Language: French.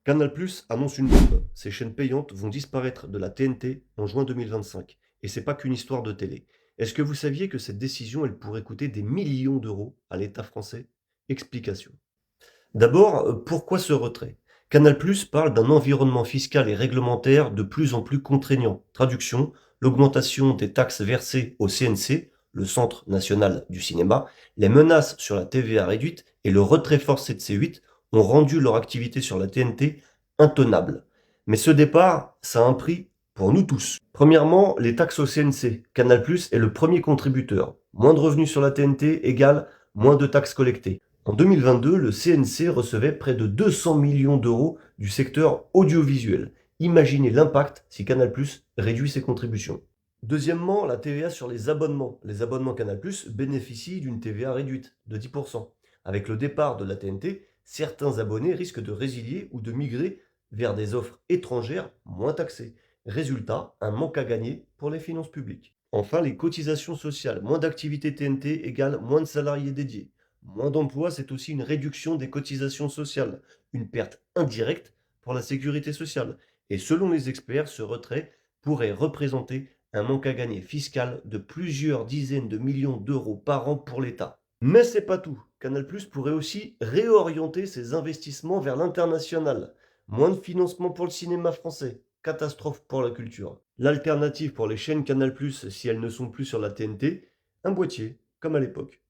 Canal+ annonce une bombe. Ces chaînes payantes vont disparaître de la TNT en juin 2025. Et c'est pas qu'une histoire de télé. Est-ce que vous saviez que cette décision, elle pourrait coûter des millions d'euros à l'État français? Explication. D'abord, pourquoi ce retrait? Canal+ parle d'un environnement fiscal et réglementaire de plus en plus contraignant. Traduction, l'augmentation des taxes versées au CNC, le Centre national du cinéma, les menaces sur la TVA réduite et le retrait forcé de C8 ont rendu leur activité sur la TNT intenable. Mais ce départ, ça a un prix pour nous tous. Premièrement, les taxes au CNC. Canal+ est le premier contributeur. Moins de revenus sur la TNT égale moins de taxes collectées. En 2022, le CNC recevait près de 200 millions d'euros du secteur audiovisuel. Imaginez l'impact si Canal+ réduit ses contributions. Deuxièmement, la TVA sur les abonnements. Les abonnements Canal+ bénéficient d'une TVA réduite de 10%. Avec le départ de la TNT, certains abonnés risquent de résilier ou de migrer vers des offres étrangères moins taxées. Résultat, un manque à gagner pour les finances publiques. Enfin, les cotisations sociales. Moins d'activités TNT égale moins de salariés dédiés. Moins d'emplois, c'est aussi une réduction des cotisations sociales, une perte indirecte pour la sécurité sociale. Et selon les experts, ce retrait pourrait représenter un manque à gagner fiscal de plusieurs dizaines de millions d'euros par an pour l'État. Mais c'est pas tout. Canal+ pourrait aussi réorienter ses investissements vers l'international. Moins de financement pour le cinéma français. Catastrophe pour la culture. L'alternative pour les chaînes Canal+, si elles ne sont plus sur la TNT, un boîtier, comme à l'époque.